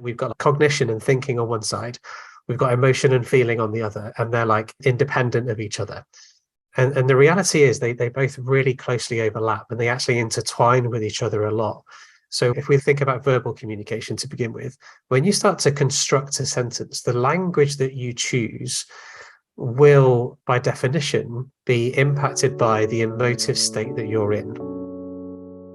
we've got cognition and thinking on one side, we've got emotion and feeling on the other, and they're like independent of each other. And the reality is they both really closely overlap, and they actually intertwine with each other a lot. So if we think about verbal communication to begin with, when you start to construct a sentence, the language that you choose will, by definition, be impacted by the emotive state that you're in.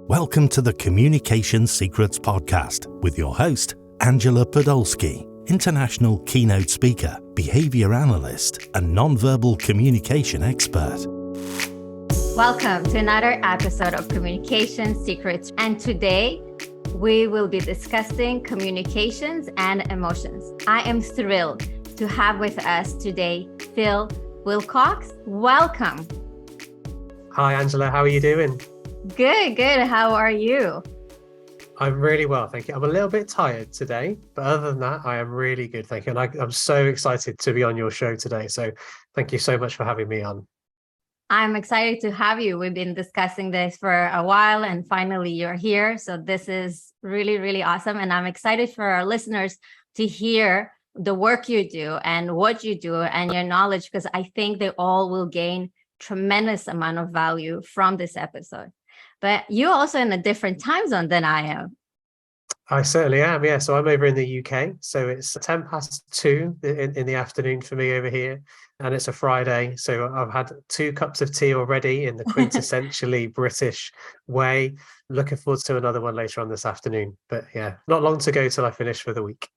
Welcome to the Communication Secrets Podcast with your host, Angela Podolsky, international keynote speaker, behavior analyst, and nonverbal communication expert. Welcome to another episode of Communication Secrets. And today we will be discussing communications and emotions. I am thrilled to have with us today Phil Willcox. Welcome. Hi, Angela. How are you doing? Good. How are you? I'm really well, thank you. I'm a little bit tired today, but other than that, I am really good, thank you. And I'm so excited to be on your show today. So thank you so much for having me on. I'm excited to have you. We've been discussing this for a while and finally you're here. So this is really, really awesome. And I'm excited for our listeners to hear the work you do and what you do and your knowledge, because I think they all will gain tremendous amount of value from this episode. But you're also in a different time zone than I am. I certainly am, yeah. So I'm over in the UK. So it's 10 past 2 in the afternoon for me over here. And it's a Friday. So I've had 2 cups of tea already in the quintessentially British way. Looking forward to another one later on this afternoon. But yeah, not long to go till I finish for the week.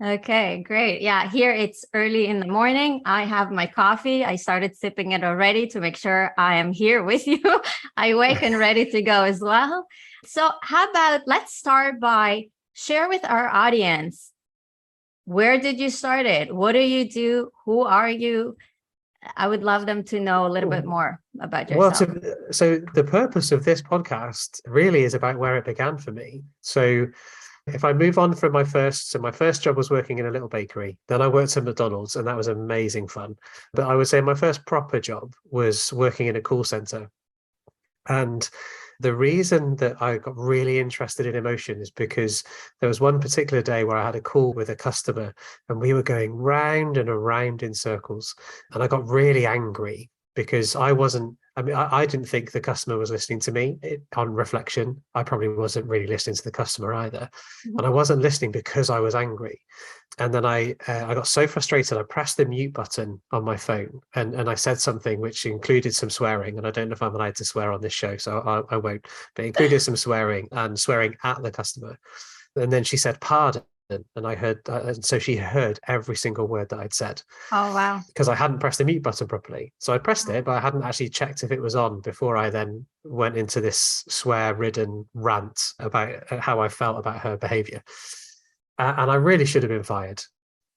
Okay, great. Yeah, here it's early in the morning. I have my coffee. I started sipping it already to make sure I am here with you. Awake and ready to go as well. So how about let's start by share with our audience. Where did you start it? What do you do? Who are you? I would love them to know a little bit more about yourself. Well, so the purpose of this podcast really is about where it began for me. So if I move on from my first job was working in a little bakery. Then I worked at McDonald's, and that was amazing fun. But I would say my first proper job was working in a call center. And the reason that I got really interested in emotion is because there was one particular day where I had a call with a customer and we were going round and around in circles. And I got really angry because I didn't think the customer was listening to me. On reflection, I probably wasn't really listening to the customer either. And I wasn't listening because I was angry. And then I got so frustrated, I pressed the mute button on my phone and I said something which included some swearing. And I don't know if I'm allowed to swear on this show, so I won't. But it included some swearing and swearing at the customer. And then she said, "Pardon." And I heard, and so she heard every single word that I'd said. Oh, wow. Because I hadn't pressed the mute button properly. So I pressed it, but I hadn't actually checked if it was on before I then went into this swear-ridden rant about how I felt about her behaviour. And I really should have been fired.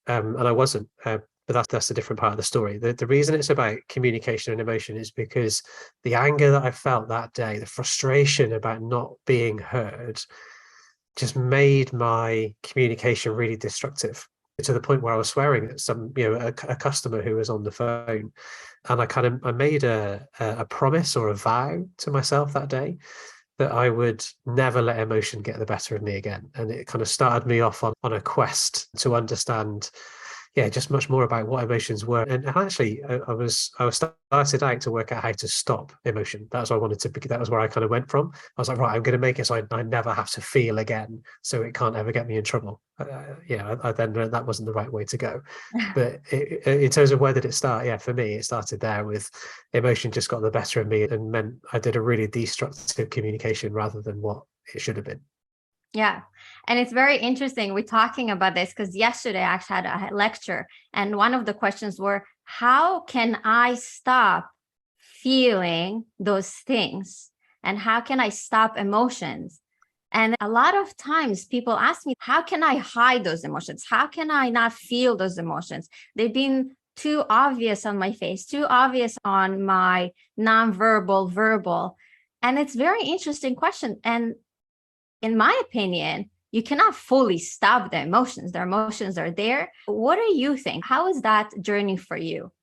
And I wasn't. But that's a different part of the story. The reason it's about communication and emotion is because the anger that I felt that day, the frustration about not being heard, just made my communication really destructive, to the point where I was swearing at a customer who was on the phone. And I made a promise or a vow to myself that day that I would never let emotion get the better of me again. And it kind of started me off on a quest to understand, just much more about what emotions were. And actually, I was started out to work out how to stop emotion. That's what I wanted to be. That was where I kind of went from. I was like, right, I'm going to make it so I never have to feel again, so it can't ever get me in trouble. I then learned that wasn't the right way to go. But in terms of where did it start? For me, it started there with emotion just got the better of me and meant I did a really destructive communication rather than what it should have been. Yeah. And it's very interesting. We're talking about this because yesterday I actually had a lecture, and one of the questions were, how can I stop feeling those things? And how can I stop emotions? And a lot of times people ask me, how can I hide those emotions? How can I not feel those emotions? They've been too obvious on my face, too obvious on my nonverbal, verbal. And it's a very interesting question. And in my opinion, you cannot fully stop the emotions. The emotions are there. What do you think? How is that journey for you?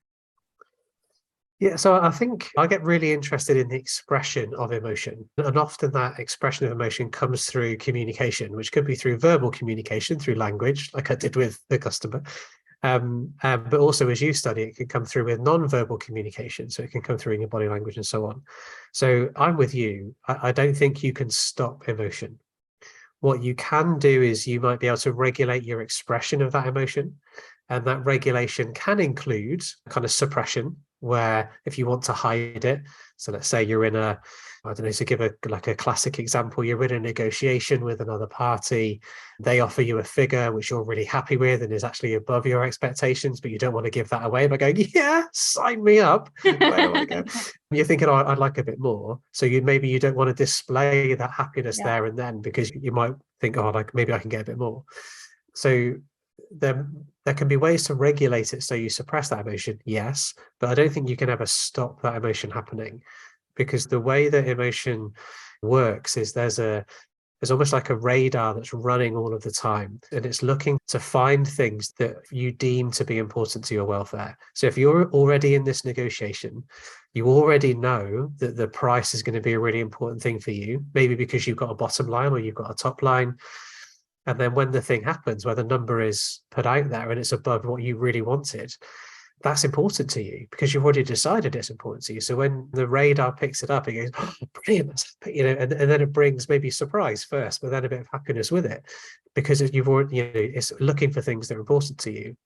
Yeah, so I think I get really interested in the expression of emotion. And often that expression of emotion comes through communication, which could be through verbal communication, through language, like I did with the customer. But also, as you study, it can come through with non-verbal communication. So it can come through in your body language and so on. So I'm with you. I don't think you can stop emotion. What you can do is you might be able to regulate your expression of that emotion. And that regulation can include kind of suppression, where if you want to hide it, so let's say you're in a, I don't know, to give a classic example, you're in a negotiation with another party, they offer you a figure which you're really happy with and is actually above your expectations, but you don't want to give that away by going, yeah, sign me up. Where do I go? You're thinking, oh, I'd like a bit more. So maybe you don't want to display that happiness there and then, because you might think, oh, like maybe I can get a bit more. So there can be ways to regulate it so you suppress that emotion, yes, but I don't think you can ever stop that emotion happening, because the way that emotion works is there's almost like a radar that's running all of the time, and it's looking to find things that you deem to be important to your welfare. So if you're already in this negotiation, you already know that the price is going to be a really important thing for you, maybe because you've got a bottom line or you've got a top line. And then when the thing happens, where the number is put out there and it's above what you really wanted, that's important to you because you've already decided it's important to you. So when the radar picks it up, it goes, oh, brilliant, and then it brings maybe surprise first, but then a bit of happiness with it, because you've already, it's looking for things that are important to you.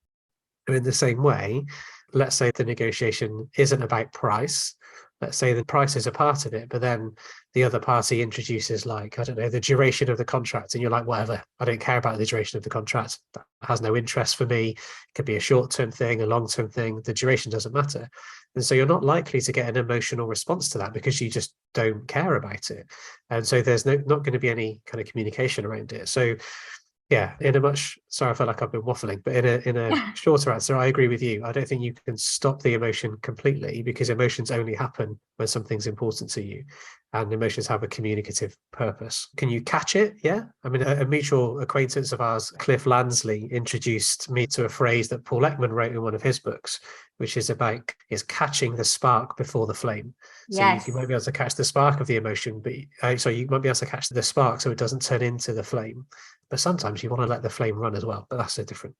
And in the same way, let's say the negotiation isn't about price. Let's say the price is a part of it, but then the other party introduces, like, I don't know, the duration of the contract. And you're like, whatever, I don't care about the duration of the contract. That has no interest for me. It could be a short-term thing, a long-term thing. The duration doesn't matter. And so you're not likely to get an emotional response to that because you just don't care about it. And so there's not going to be any kind of communication around it. So yeah, sorry, I feel like I've been waffling, but in a shorter answer, I agree with you. I don't think you can stop the emotion completely, because emotions only happen when something's important to you, and emotions have a communicative purpose. Can you catch it? Yeah. I mean, a mutual acquaintance of ours, Cliff Lansley, introduced me to a phrase that Paul Ekman wrote in one of his books, which is catching the spark before the flame. Yes. So you might be able to catch the spark of the emotion, but you might be able to catch the spark so it doesn't turn into the flame. But sometimes you want to let the flame run as well, but that's a different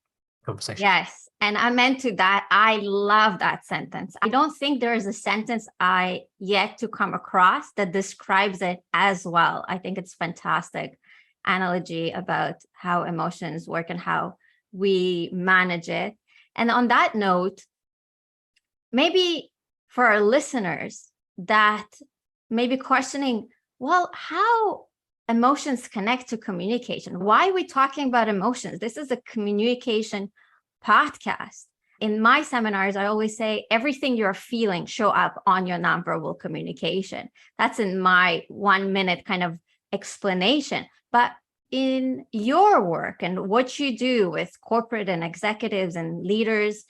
conversation. Yes. And I meant to that. I love that sentence. I don't think there is a sentence I yet to come across that describes it as well. I think it's fantastic analogy about how emotions work and how we manage it. And on that note, maybe for our listeners that may be questioning, well, how emotions connect to communication? Why are we talking about emotions? This is a communication podcast. In my seminars, I always say everything you're feeling show up on your nonverbal communication. That's in my 1 minute kind of explanation. But in your work and what you do with corporate and executives and leaders,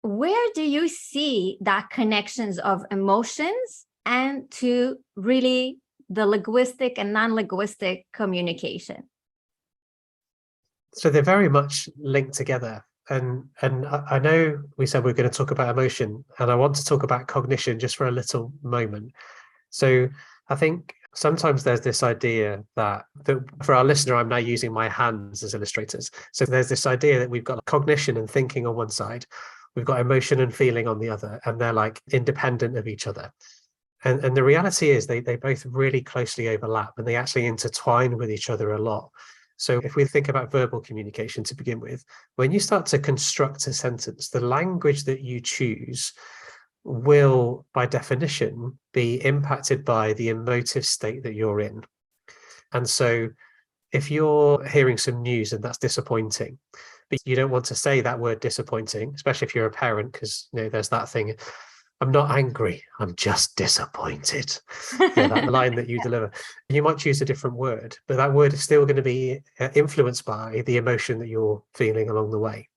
where do you see that connections of emotions and to really the linguistic and non-linguistic communication? So they're very much linked together. And I know we said we're going to talk about emotion, and I want to talk about cognition just for a little moment. So I think sometimes there's this idea that for our listener, I'm now using my hands as illustrators. So there's this idea that we've got cognition and thinking on one side, we've got emotion and feeling on the other, and they're like independent of each other. And the reality is they both really closely overlap, and they actually intertwine with each other a lot. So if we think about verbal communication to begin with, when you start to construct a sentence, the language that you choose will, by definition, be impacted by the emotive state that you're in. And so if you're hearing some news and that's disappointing, but you don't want to say that word disappointing, especially if you're a parent, because there's that thing, I'm not angry, I'm just disappointed. That line that you deliver. You might choose a different word, but that word is still going to be influenced by the emotion that you're feeling along the way.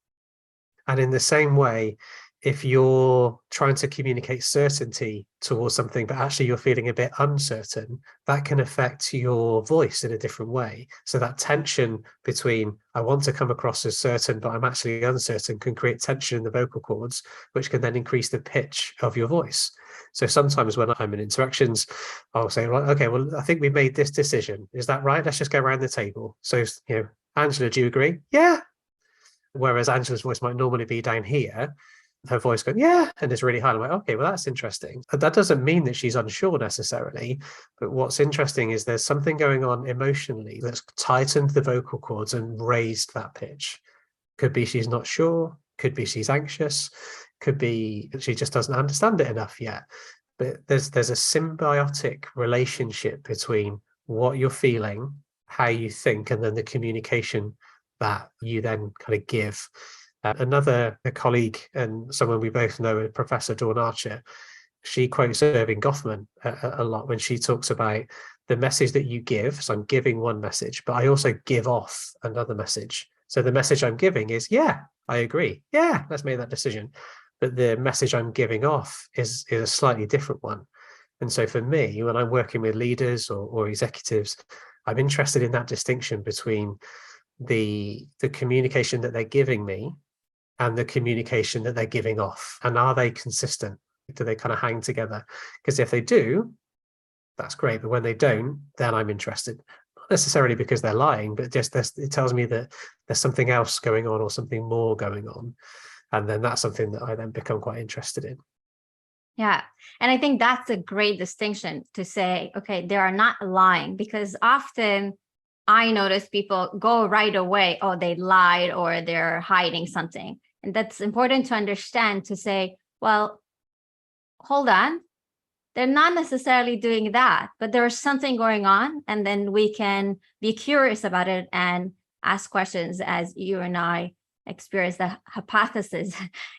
And in the same way, if you're trying to communicate certainty towards something, but actually you're feeling a bit uncertain, that can affect your voice in a different way. So that tension between I want to come across as certain, but I'm actually uncertain, can create tension in the vocal cords, which can then increase the pitch of your voice. So sometimes when I'm in interactions, I'll say, right, okay, well, I think we've made this decision. Is that right? Let's just go around the table. So, Angela, do you agree? Yeah. Whereas Angela's voice might normally be down here, her voice going, yeah, and it's really high. I'm like, okay, well, that's interesting. That doesn't mean that she's unsure necessarily, but what's interesting is there's something going on emotionally that's tightened the vocal cords and raised that pitch. Could be she's not sure, could be she's anxious, could be she just doesn't understand it enough yet. But there's a symbiotic relationship between what you're feeling, how you think, and then the communication that you then kind of give. A colleague and someone we both know, Professor Dawn Archer, she quotes Irving Goffman a lot when she talks about the message that you give. So I'm giving one message, but I also give off another message. So the message I'm giving is, yeah, I agree. Yeah, let's make that decision. But the message I'm giving off is a slightly different one. And so for me, when I'm working with leaders or executives, I'm interested in that distinction between the communication that they're giving me and the communication that they're giving off. And are they consistent? Do they kind of hang together? Because if they do, that's great. But when they don't, then I'm interested. Not necessarily because they're lying, but just it tells me that there's something else going on or something more going on. And then that's something that I then become quite interested in. Yeah. And I think that's a great distinction to say, okay, they are not lying, because often I notice people go right away, oh, they lied or they're hiding something. And that's important to understand, to say, well, hold on, they're not necessarily doing that, but there's something going on. And then we can be curious about it and ask questions, as you and I experience the hypothesis,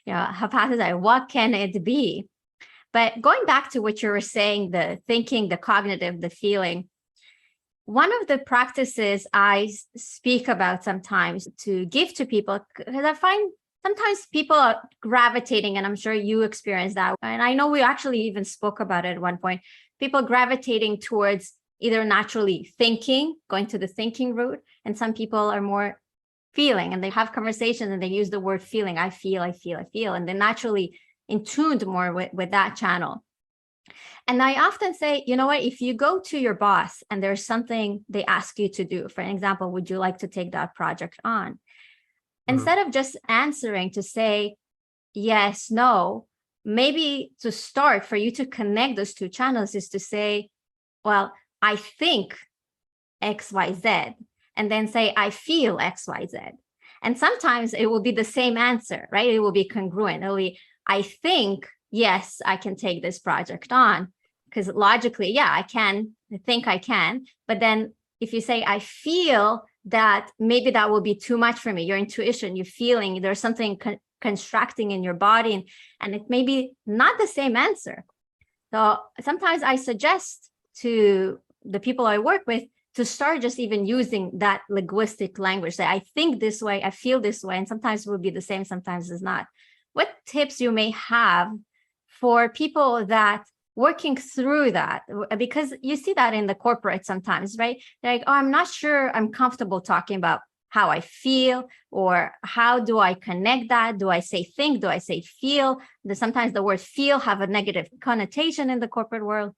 hypothesize, what can it be? But going back to what you were saying, the thinking, the cognitive, the feeling, one of the practices I speak about sometimes to give to people, because I find sometimes people are gravitating, and I'm sure you experience that. And I know we actually even spoke about it at one point, people gravitating towards either naturally thinking, going to the thinking route, and some people are more feeling, and they have conversations and they use the word feeling. I feel, and they're naturally in tuned more with that channel. And I often say, you know what, if you go to your boss and there's something they ask you to do, for example, would you like to take that project on? Instead of just answering to say yes, no, maybe to start for you to connect those two channels is to say, well, I think X, Y, Z, and then say, I feel X, Y, Z. And sometimes it will be the same answer, right? It will be congruent. It will be, I think, yes, I can take this project on, because logically, yeah, I think I can. But then if you say, I feel that maybe that will be too much for me, your intuition, you're feeling there's something constructing in your body, and it may be not the same answer. So sometimes I suggest to the people I work with to start just even using that linguistic language. Say, I think this way, I feel this way, and sometimes it will be the same, sometimes it's not. What tips you may have for people that working through that? Because you see that in the corporate sometimes, right? They're like, oh, I'm not sure I'm comfortable talking about how I feel, or how do I connect that? Do I say think? Do I say feel? Sometimes the word feel have a negative connotation in the corporate world.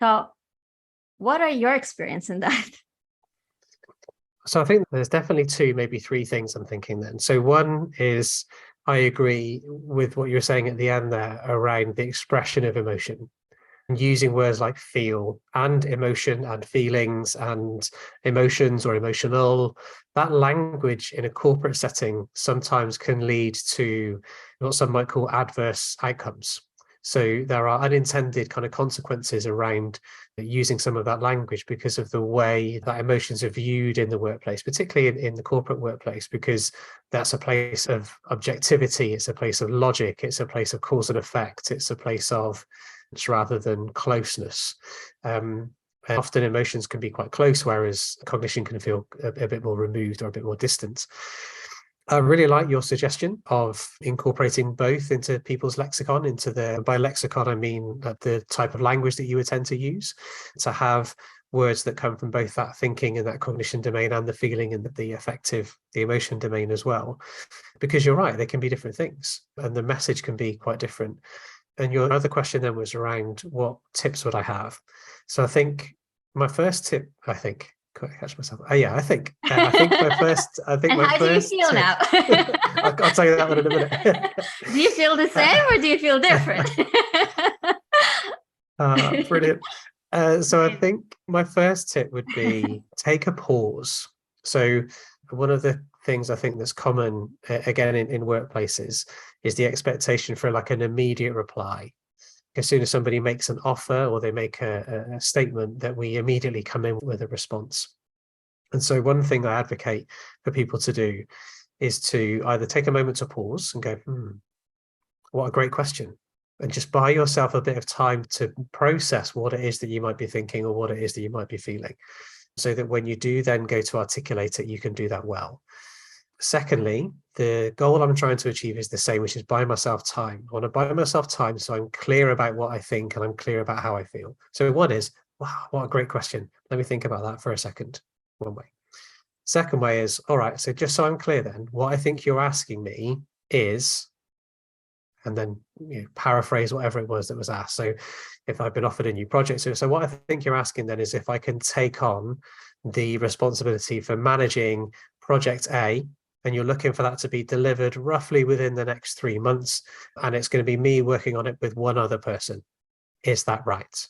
So what are your experience in that? So I think there's definitely two, maybe three things I'm thinking then. So one is, I agree with what you were saying at the end there around the expression of emotion, and using words like feel and emotion and feelings and emotions or emotional. That language in a corporate setting sometimes can lead to what some might call adverse outcomes. So there are unintended kind of consequences around using some of that language because of the way that emotions are viewed in the workplace, particularly in the corporate workplace, because that's a place of objectivity, it's a place of logic, it's a place of cause and effect, it's a place of rather than closeness. And often emotions can be quite close, whereas cognition can feel a bit more removed or a bit more distant. I really like your suggestion of incorporating both into people's lexicon, by lexicon, I mean the type of language that you would tend to use, to have words that come from both that thinking and that cognition domain and the feeling and the emotion domain as well. Because you're right, they can be different things and the message can be quite different. And your other question then was around what tips would I have? So I think my first tip, can't catch myself. I think my first. And how do you feel tip, now? I'll tell you that one in a minute. Do you feel the same or do you feel different? Brilliant. So I think my first tip would be take a pause. So one of the things I think that's common, again, in workplaces is the expectation for like an immediate reply. As soon as somebody makes an offer or they make a statement, that we immediately come in with a response. And so one thing I advocate for people to do is to either take a moment to pause and go, what a great question. And just buy yourself a bit of time to process what it is that you might be thinking or what it is that you might be feeling, so that when you do then go to articulate it, you can do that well. Secondly, the goal I'm trying to achieve is the same, which is buy myself time. I want to buy myself time so I'm clear about what I think and I'm clear about how I feel. So one is, wow, what a great question. Let me think about that for a second. One way. Second way is, all right, so just so I'm clear then, what I think you're asking me is, and then paraphrase whatever it was that was asked. So if I've been offered a new project, so what I think you're asking then is if I can take on the responsibility for managing project A, and you're looking for that to be delivered roughly within the next 3 months, and it's going to be me working on it with one other person. Is that right?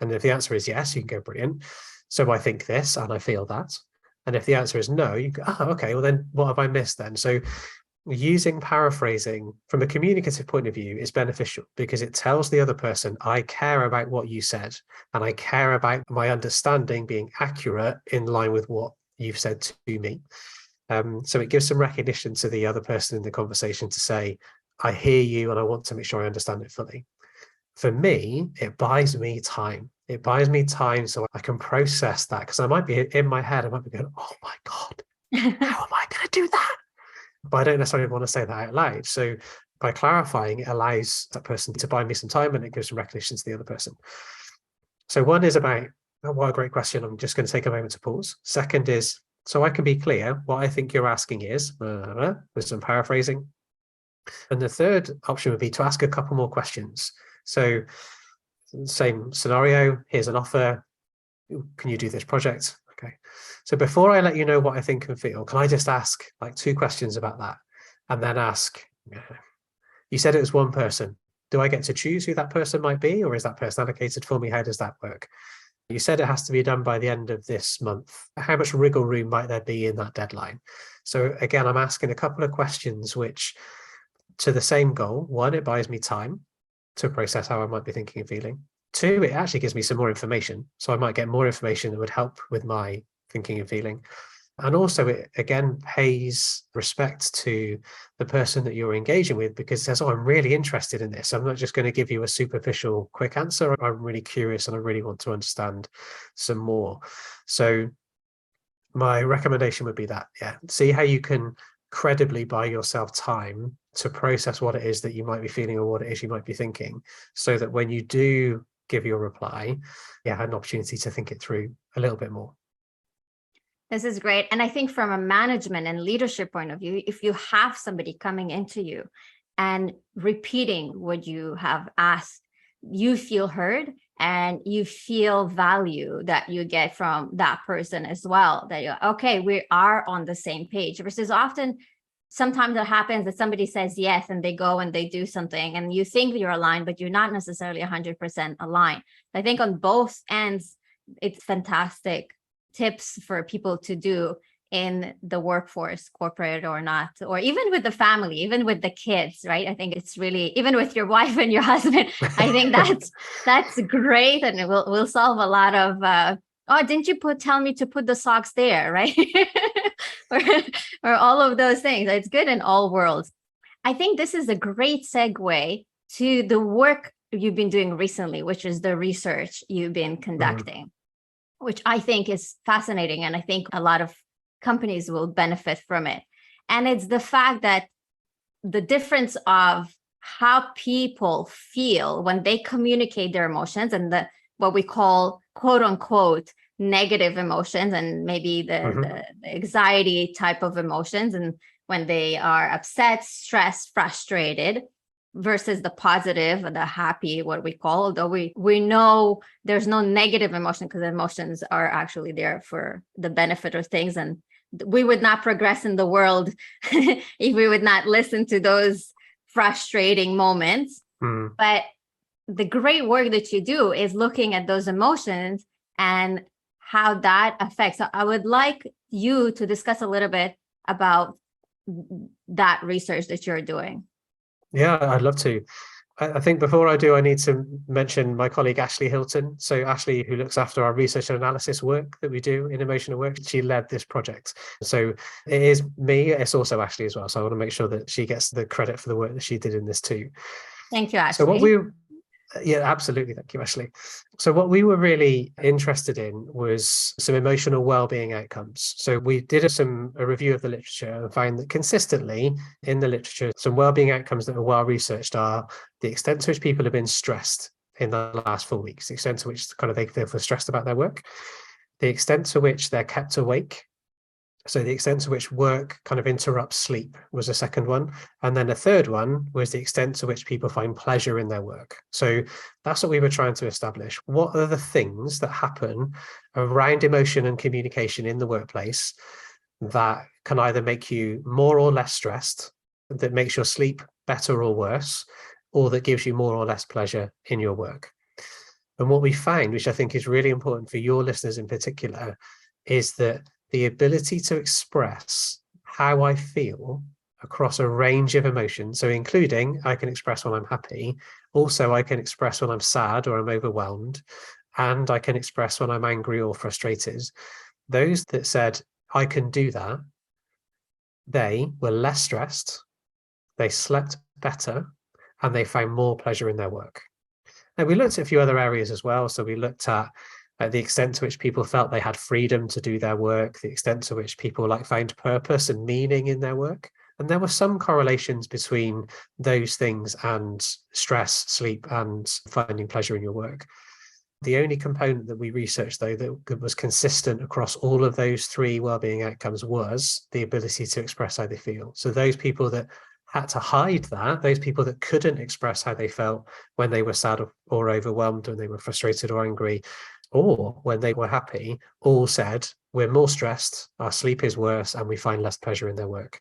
And if the answer is yes, you can go, brilliant. So I think this and I feel that. And if the answer is no, you go, okay, well then what have I missed then? So using paraphrasing from a communicative point of view is beneficial because it tells the other person, I care about what you said, and I care about my understanding being accurate in line with what you've said to me. So it gives some recognition to the other person in the conversation to say, I hear you and I want to make sure I understand it fully. For me, it buys me time. It buys me time so I can process that, because I might be in my head, I might be going, oh my God, how am I going to do that? But I don't necessarily want to say that out loud. So by clarifying, it allows that person to buy me some time and it gives some recognition to the other person. So one is about, oh, what a great question. I'm just going to take a moment to pause. Second is, so I can be clear, what I think you're asking is, with some paraphrasing. And the third option would be to ask a couple more questions. So same scenario, here's an offer. Can you do this project? Okay. So before I let you know what I think and feel, can I just ask like 2 questions about that? And then ask, you said it was one person. Do I get to choose who that person might be, or is that person allocated for me? How does that work? You said it has to be done by the end of this month. How much wriggle room might there be in that deadline? So again, I'm asking a couple of questions which to the same goal. 1, it buys me time to process how I might be thinking and feeling. 2, it actually gives me some more information. So I might get more information that would help with my thinking and feeling. And also it again pays respect to the person that you're engaging with, because it says, oh, I'm really interested in this. I'm not just going to give you a superficial quick answer. I'm really curious and I really want to understand some more. So my recommendation would be that, see how you can credibly buy yourself time to process what it is that you might be feeling or what it is you might be thinking, so that when you do give your reply, have an opportunity to think it through a little bit more. This is great. And I think from a management and leadership point of view, if you have somebody coming into you and repeating what you have asked, you feel heard and you feel value that you get from that person as well, that you're, okay, we are on the same page. Versus often, sometimes it happens that somebody says yes and they go and they do something and you think you're aligned, but you're not necessarily 100% aligned. I think on both ends, it's fantastic tips for people to do in the workforce, corporate or not, or even with the family, even with the kids, right? I think it's really, even with your wife and your husband, I think that's great. And it will solve a lot of, oh, didn't you tell me to put the socks there, right? or all of those things. It's good in all worlds. I think this is a great segue to the work you've been doing recently, which is the research you've been conducting, which I think is fascinating. And I think a lot of companies will benefit from it. And it's the fact that the difference of how people feel when they communicate their emotions and what we call quote unquote negative emotions, and maybe the anxiety type of emotions, and when they are upset, stressed, frustrated, versus the positive, the happy, what we call, although we know there's no negative emotion, because emotions are actually there for the benefit of things, and we would not progress in the world if we would not listen to those frustrating moments. But the great work that you do is looking at those emotions and how that affects. So I would like you to discuss a little bit about that research that you're doing. Yeah, I'd love to. I think before I do, I need to mention my colleague, Ashley Hilton. So Ashley, who looks after our research and analysis work that we do in emotional work, she led this project. So it is me, it's also Ashley as well. So I want to make sure that she gets the credit for the work that she did in this too. Thank you, Ashley. So yeah, absolutely. Thank you, Ashley. So what we were really interested in was some emotional well-being outcomes. So we did a review of the literature and found that consistently in the literature, some well-being outcomes that are well researched are the extent to which people have been stressed in the last 4 weeks, the extent to which kind of they feel stressed about their work, the extent to which they're kept awake. So the extent to which work kind of interrupts sleep was a second one. And then a third one was the extent to which people find pleasure in their work. So that's what we were trying to establish. What are the things that happen around emotion and communication in the workplace that can either make you more or less stressed, that makes your sleep better or worse, or that gives you more or less pleasure in your work? And what we found, which I think is really important for your listeners in particular, is that the ability to express how I feel across a range of emotions, so including I can express when I'm happy, also I can express when I'm sad or I'm overwhelmed, and I can express when I'm angry or frustrated. Those that said, I can do that, they were less stressed, they slept better, and they found more pleasure in their work. And we looked at a few other areas as well. So we looked at the extent to which people felt they had freedom to do their work, the extent to which people find purpose and meaning in their work. And there were some correlations between those things and stress, sleep, and finding pleasure in your work. The only component that we researched, though, that was consistent across all of those three wellbeing outcomes was the ability to express how they feel. So those people that had to hide that, those people that couldn't express how they felt when they were sad or overwhelmed, when they were frustrated or angry, or when they were happy, all said, we're more stressed, our sleep is worse, and we find less pleasure in their work.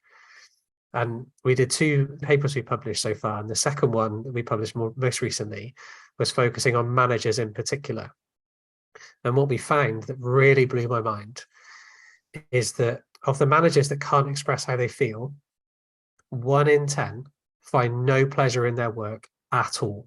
And we did 2 papers we published so far. And the second one that we published most recently was focusing on managers in particular. And what we found that really blew my mind is that of the managers that can't express how they feel, 1 in 10 find no pleasure in their work at all.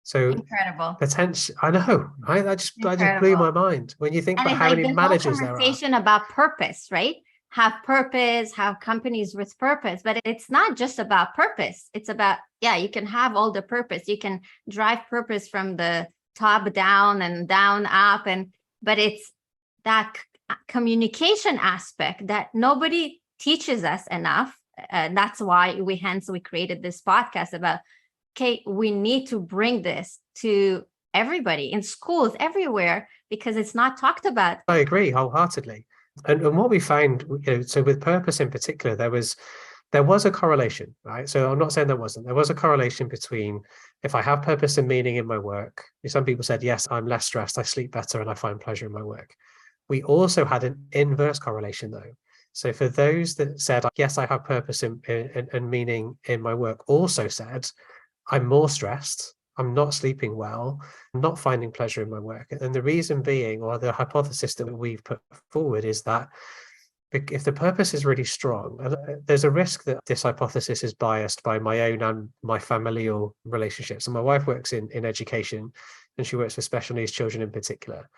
So incredible. Potential. I know. I just blew my mind when you think about how many managers there are. Conversation about purpose, right? Have purpose, have companies with purpose, but it's not just about purpose. It's about, you can have all the purpose. You can drive purpose from the top down and down up, but it's that communication aspect that nobody teaches us enough. That's why we created this podcast about, okay, we need to bring this to everybody in schools, everywhere, because it's not talked about. I agree wholeheartedly. And what we found, so with purpose in particular, there was a correlation, right? So I'm not saying there wasn't. There was a correlation between if I have purpose and meaning in my work. Some people said, yes, I'm less stressed, I sleep better, and I find pleasure in my work. We also had an inverse correlation, though. So for those that said, yes, I have purpose and meaning in my work, also said, I'm more stressed, I'm not sleeping well, I'm not finding pleasure in my work. And the reason being, or the hypothesis that we've put forward, is that if the purpose is really strong, there's a risk that this hypothesis is biased by my own and my familial relationships. And my wife works in education, and she works with special needs children in particular.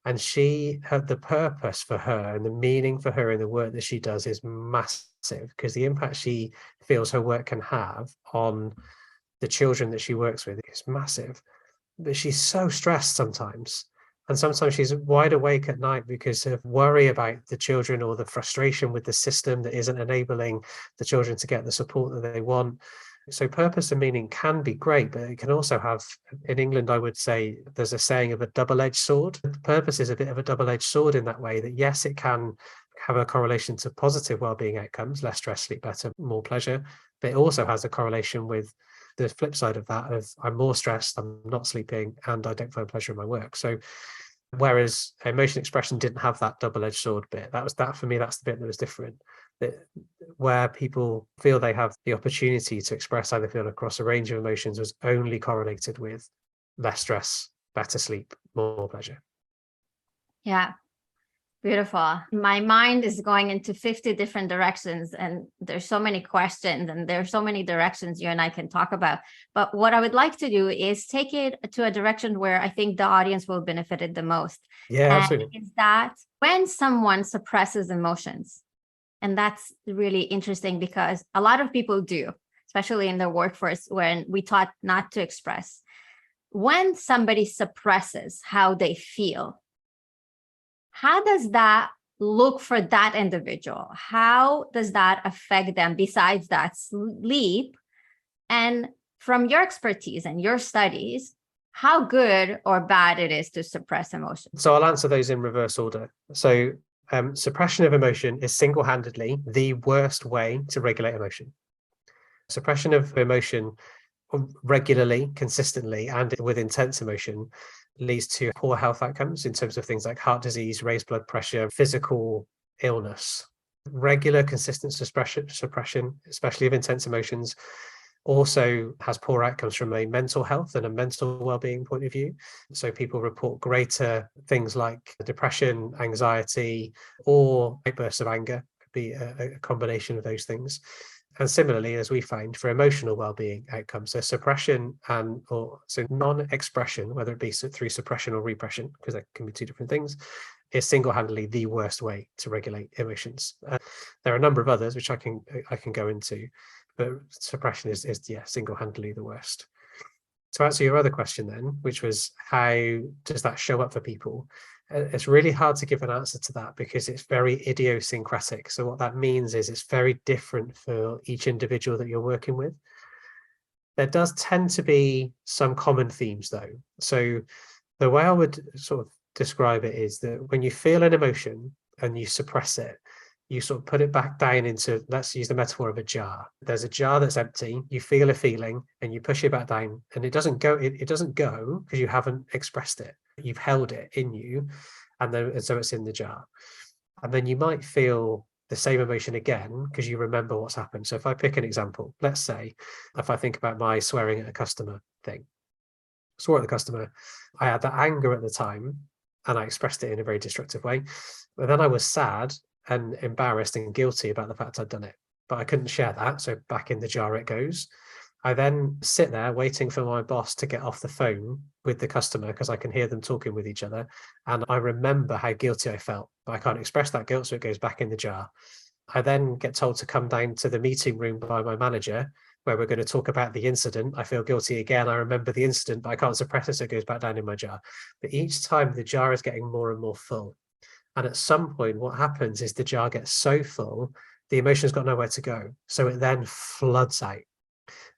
And she had the purpose for her and the meaning for her in the work that she does is massive, because the impact she feels her work can have on the children that she works with is massive. But she's so stressed sometimes And sometimes she's wide awake at night because of worry about the children or the frustration with the system that isn't enabling the children to get the support that they want. So purpose and meaning can be great, but it can also have, in England, I would say there's a saying of a double-edged sword. Purpose is a bit of a double-edged sword in that way that, yes, it can have a correlation to positive well-being outcomes, less stress, sleep better, more pleasure, but it also has a correlation with the flip side of that, of I'm more stressed, I'm not sleeping, and I don't find pleasure in my work. So whereas emotion expression didn't have that double-edged sword bit, that for me, that's the bit that was different. That where people feel they have the opportunity to express how they feel across a range of emotions was only correlated with less stress, better sleep, more pleasure. Yeah. Beautiful. My mind is going into 50 different directions, and there's so many questions and there's so many directions you and I can talk about. But what I would like to do is take it to a direction where I think the audience will benefit it the most. Yeah, and absolutely. is that when someone suppresses emotions, and that's really interesting because a lot of people do, especially in the workforce when we taught not to express. When somebody suppresses how they feel, how does that look for that individual? How does that affect them besides that sleep? And from your expertise and your studies, how good or bad it is to suppress emotions? So I'll answer those in reverse order. So suppression of emotion is single-handedly the worst way to regulate emotion. Suppression of emotion regularly, consistently, and with intense emotion leads to poor health outcomes in terms of things like heart disease, raised blood pressure, physical illness. Regular, consistent suppression, especially of intense emotions, also has poor outcomes from a mental health and a mental well-being point of view. So people report greater things like depression, anxiety, or outbursts of anger. Could be a combination of those things. And similarly, as we find, for emotional well-being outcomes, so suppression so non-expression, whether it be through suppression or repression, because that can be two different things, is single-handedly the worst way to regulate emotions. There are a number of others which I can go into, but suppression is single-handedly the worst. To answer your other question then, which was how does that show up for people? It's really hard to give an answer to that because it's very idiosyncratic. So what that means is it's very different for each individual that you're working with. There does tend to be some common themes though. So the way I would sort of describe it is that when you feel an emotion and you suppress it, you sort of put it back down into, let's use the metaphor of a jar. There's a jar that's empty, you feel a feeling and you push it back down and it doesn't go because you haven't expressed it. You've held it in you and so it's in the jar. And then you might feel the same emotion again because you remember what's happened. So if I pick an example, let's say if I think about my swearing at a customer thing, swore at the customer, I had that anger at the time and I expressed it in a very destructive way. But then I was sad and embarrassed and guilty about the fact I'd done it, but I couldn't share that. So back in the jar it goes. I then sit there waiting for my boss to get off the phone with the customer because I can hear them talking with each other. And I remember how guilty I felt, but I can't express that guilt. So it goes back in the jar. I then get told to come down to the meeting room by my manager where we're going to talk about the incident. I feel guilty again. I remember the incident, but I can't suppress it. So it goes back down in my jar. But each time the jar is getting more and more full. And at some point, what happens is the jar gets so full, the emotion's got nowhere to go. So it then floods out.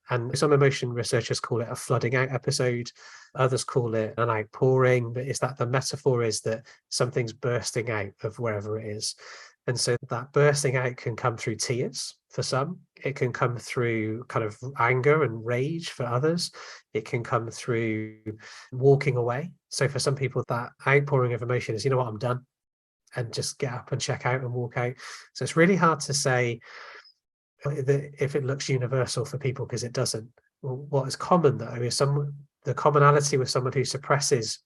And some emotion researchers call it a flooding out episode. Others call it an outpouring. But it's that the metaphor is that something's bursting out of wherever it is. And so that bursting out can come through tears for some. It can come through kind of anger and rage for others. It can come through walking away. So for some people, that outpouring of emotion is, you know what, I'm done. And just get up and check out and walk out. So it's really hard to say if it looks universal for people because it doesn't. What is common though is the commonality with someone who suppresses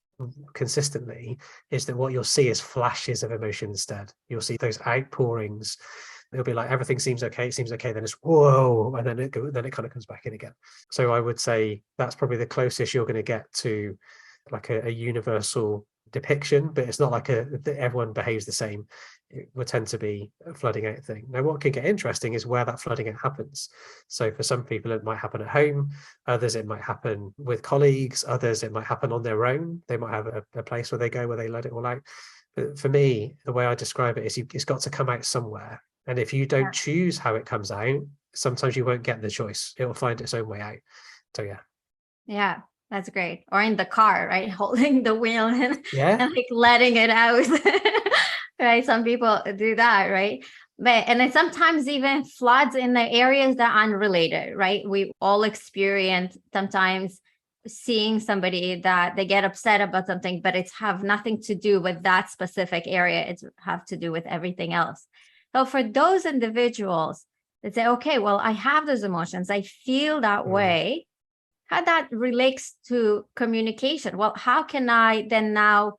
consistently is that what you'll see is flashes of emotion instead. You'll see those outpourings. It'll be like everything seems okay, it seems okay, then it's whoa, and then it kind of comes back in again. So I would say that's probably the closest you're going to get to like a universal depiction, but it's not like that everyone behaves the same. It would tend to be a flooding out thing. Now, what can get interesting is where that flooding out happens. So for some people, it might happen at home. Others, it might happen with colleagues. Others, it might happen on their own. They might have a place where they go where they let it all out. But for me, the way I describe it is it's got to come out somewhere. And if you don't choose how it comes out, sometimes you won't get the choice. It will find its own way out. So yeah. Yeah, that's great. Or in the car, right? Holding the wheel and like letting it out. Right? Some people do that, right? And then sometimes even floods in the areas that are unrelated, right? We all experience sometimes seeing somebody that they get upset about something, but it's have nothing to do with that specific area. It's have to do with everything else. So for those individuals that say, okay, well, I have those emotions, I feel that way, how that relates to communication? Well, how can I then now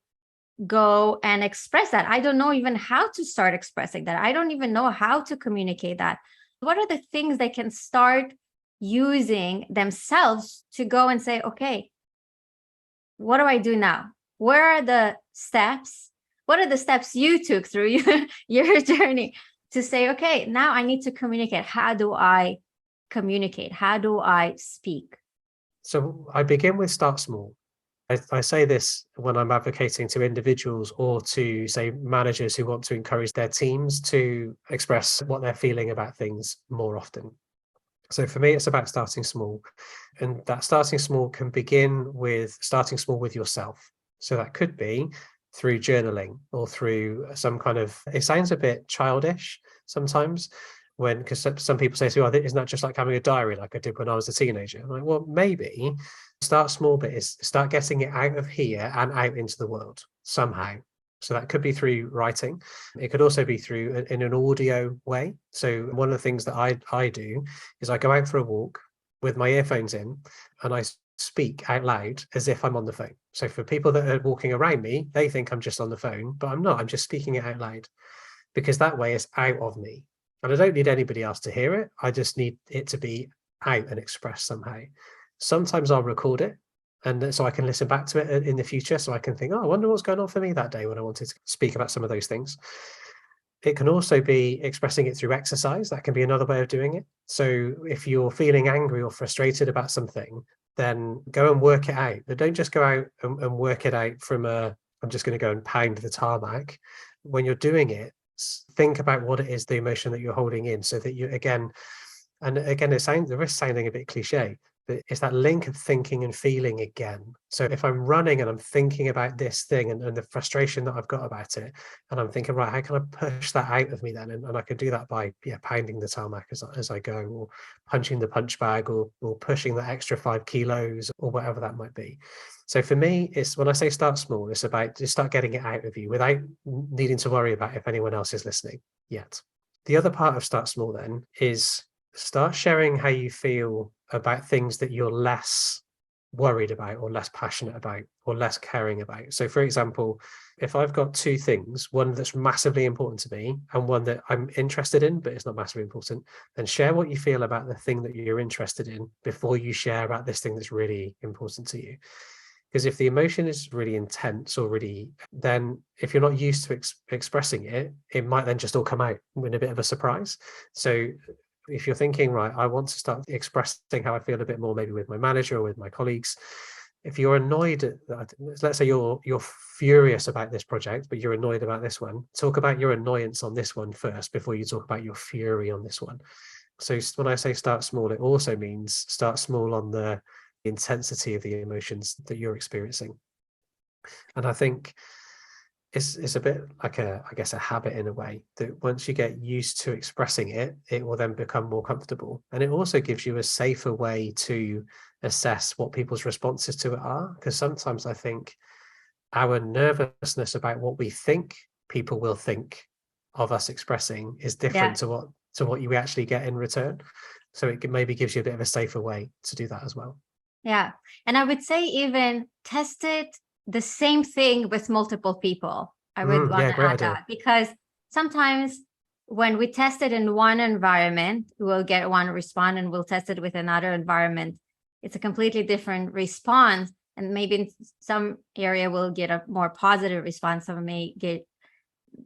go and express that? I don't know even how to start expressing that. I don't even know how to communicate that. What are the things they can start using themselves to go and say, okay, what do I do now? Where are the steps? What are the steps you took through your journey to say, okay, now I need to communicate. How do I communicate? How do I speak? So I begin with start small. I say this when I'm advocating to individuals or to, say, managers who want to encourage their teams to express what they're feeling about things more often. So for me, it's about starting small. And that starting small can begin with starting small with yourself. So that could be through journaling or through some kind of, it sounds a bit childish sometimes, because some people say, so, isn't that just like having a diary like I did when I was a teenager? I'm like, well, maybe start small, but is start getting it out of here and out into the world somehow. So that could be through writing. It could also be through in an audio way. So one of the things that I do is I go out for a walk with my earphones in and I speak out loud as if I'm on the phone. So for people that are walking around me, they think I'm just on the phone, but I'm not. I'm just speaking it out loud, because that way it's out of me. And I don't need anybody else to hear it. I just need it to be out and expressed somehow. Sometimes I'll record it, and so I can listen back to it in the future. So I can think, oh, I wonder what's going on for me that day when I wanted to speak about some of those things. It can also be expressing it through exercise. That can be another way of doing it. So if you're feeling angry or frustrated about something, then go and work it out. But don't just go out and work it out from I'm just going to go and pound the tarmac. When you're doing it, think about what it is, the emotion that you're holding in, so that you the risk sounding a bit cliche, but it's that link of thinking and feeling again. So if I'm running and I'm thinking about this thing and the frustration that I've got about it, and I'm thinking, right, how can I push that out of me then? And I can do that by pounding the tarmac as I go, or punching the punch bag, or pushing that extra 5 kilos, or whatever that might be. So for me, it's when I say start small, it's about just start getting it out of you without needing to worry about if anyone else is listening yet. The other part of start small then is start sharing how you feel about things that you're less worried about or less passionate about or less caring about. So for example, if I've got 2 things, one that's massively important to me and one that I'm interested in, but it's not massively important, then share what you feel about the thing that you're interested in before you share about this thing that's really important to you. Because if the emotion is really intense or then if you're not used to expressing it, it might then just all come out in a bit of a surprise. So if you're thinking, right, I want to start expressing how I feel a bit more, maybe with my manager or with my colleagues. If you're annoyed, let's say you're furious about this project, but you're annoyed about this one, talk about your annoyance on this one first before you talk about your fury on this one. So when I say start small, it also means start small on the intensity of the emotions that you're experiencing. And I think it's a bit like a habit in a way, that once you get used to expressing it, it will then become more comfortable. And it also gives you a safer way to assess what people's responses to it are. Because sometimes I think our nervousness about what we think people will think of us expressing is different to what you actually get in return. So it maybe gives you a bit of a safer way to do that as well. Yeah. And I would say even test it the same thing with multiple people. I would want to add that, because sometimes when we test it in one environment, we'll get one response, and we'll test it with another environment. It's a completely different response. And maybe in some area will get a more positive response, some may get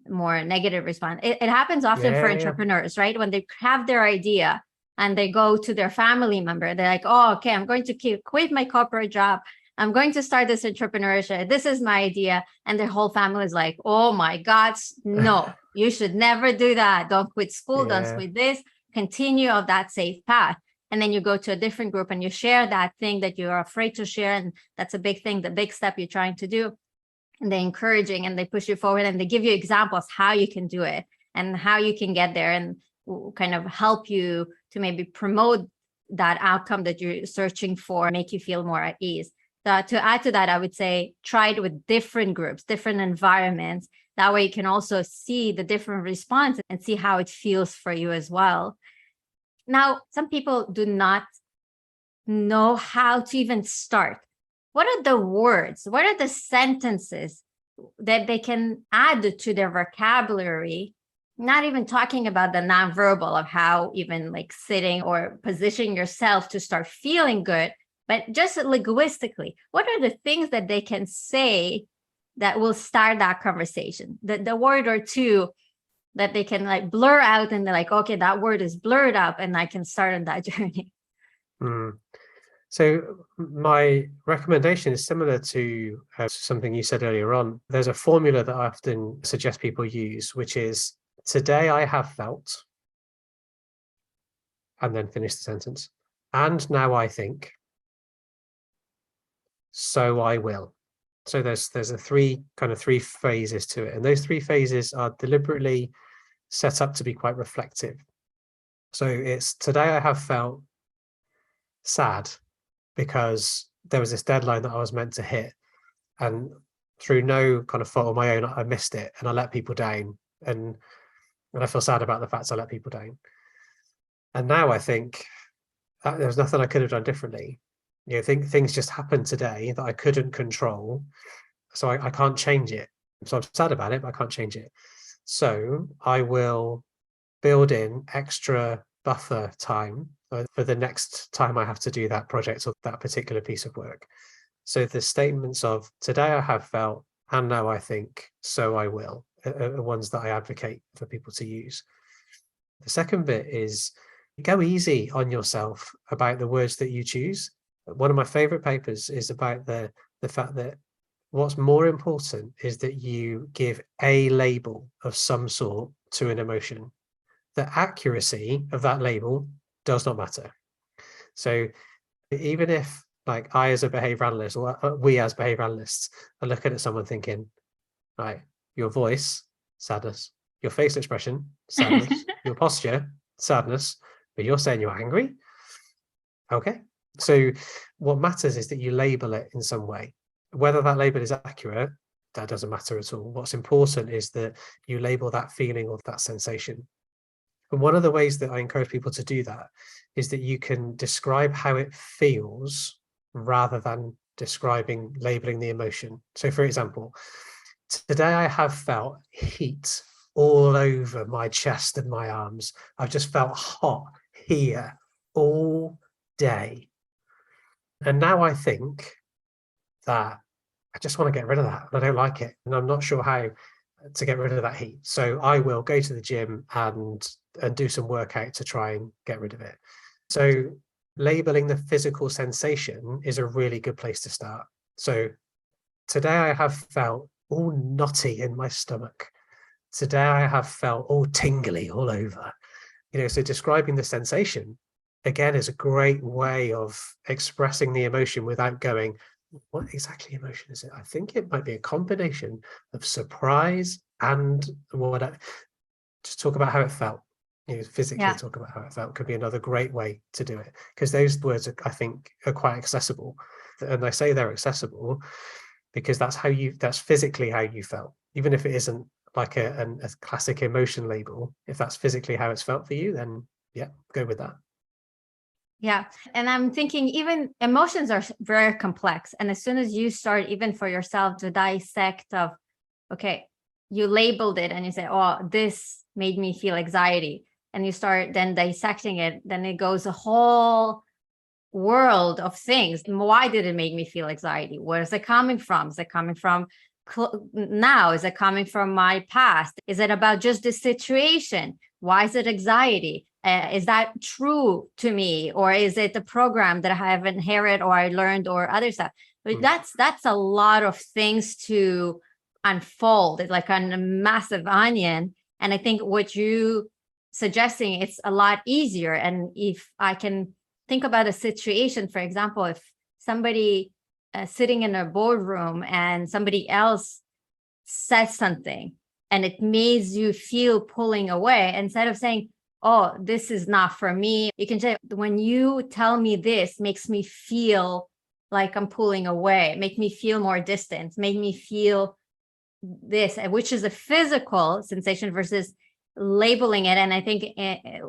more negative response. It happens often for entrepreneurs, right? When they have their idea and they go to their family member, they're like, oh, okay, I'm going to quit my corporate job. I'm going to start this entrepreneurship. This is my idea. And their whole family is like, oh my God, no, you should never do that. Don't quit school. Don't quit this. Continue on that safe path. And then you go to a different group and you share that thing that you're afraid to share. And that's a big thing, the big step you're trying to do. And they're encouraging and they push you forward and they give you examples how you can do it and how you can get there, and kind of help you to maybe promote that outcome that you're searching for, make you feel more at ease. To add to that, I would say try it with different groups, different environments. That way you can also see the different response and see how it feels for you as well. Now, some people do not know how to even start. What are the words? What are the sentences that they can add to their vocabulary? Not even talking about the nonverbal of how even like sitting or positioning yourself to start feeling good, but just linguistically, what are the things that they can say that will start that conversation? The word or two that they can like blur out and they're like, okay, that word is blurred up and I can start on that journey. So my recommendation is similar to something you said earlier on. There's a formula that I often suggest people use, which is, today I have felt, and then finish the sentence. And now I think, so I will. So there's three phases to it. And those three phases are deliberately set up to be quite reflective. So it's, today I have felt sad because there was this deadline that I was meant to hit, and through no kind of fault of my own, I missed it and I let people down, and I feel sad about the fact I let people down. And now I think that there's nothing I could have done differently. You know, things just happened today that I couldn't control, so I can't change it. So I'm sad about it, but I can't change it. So I will build in extra buffer time for the next time I have to do that project or that particular piece of work. So the statements of, today I have felt, and now I think, so I will, are ones that I advocate for people to use. The second bit is, go easy on yourself about the words that you choose. One of my favorite papers is about the fact that what's more important is that you give a label of some sort to an emotion. The accuracy of that label does not matter. So even if, like, I as a behavior analyst, or we as behavior analysts are looking at someone thinking, right, your voice, sadness, your facial expression, sadness, your posture, sadness, but you're saying you're angry. Okay. So what matters is that you label it in some way. Whether that label is accurate, that doesn't matter at all. What's important is that you label that feeling or that sensation. And one of the ways that I encourage people to do that is that you can describe how it feels rather than labeling the emotion. So for example, today I have felt heat all over my chest and my arms. I've just felt hot here all day. And now I think that I just want to get rid of that. I don't like it. And I'm not sure how to get rid of that heat. So I will go to the gym and do some workout to try and get rid of it. So labeling the physical sensation is a really good place to start. So today I have felt all knotty in my stomach. Today I have felt all tingly all over. You know, so describing the sensation, again, is a great way of expressing the emotion without going, what exactly emotion is it? I think it might be a combination of surprise and what. Just talk about how it felt. You know, physically talk about how it felt could be another great way to do it, because those words are, I think, are quite accessible. And I say they're accessible because that's physically how you felt, even if it isn't like a classic emotion label. If that's physically how it's felt for you, then yeah, go with that. Yeah. And I'm thinking even emotions are very complex. And as soon as you start, even for yourself, to dissect of, okay, you labeled it and you say, oh, this made me feel anxiety. And you start then dissecting it, then it goes a whole world of things. Why did it make me feel anxiety? Where is it coming from? Is it coming from now? Is it coming from my past? Is it about just the situation? Why is it anxiety? Is that true to me? Or is it the program that I have inherited or I learned or other stuff? But that's a lot of things to unfold. It's like a massive onion. And I think what you suggesting, it's a lot easier. And if I can think about a situation, for example, if somebody sitting in a boardroom and somebody else says something and it makes you feel pulling away, instead of saying, oh, this is not for me, you can say, when you tell me this makes me feel like I'm pulling away, make me feel more distant, make me feel this, which is a physical sensation versus labeling it. And I think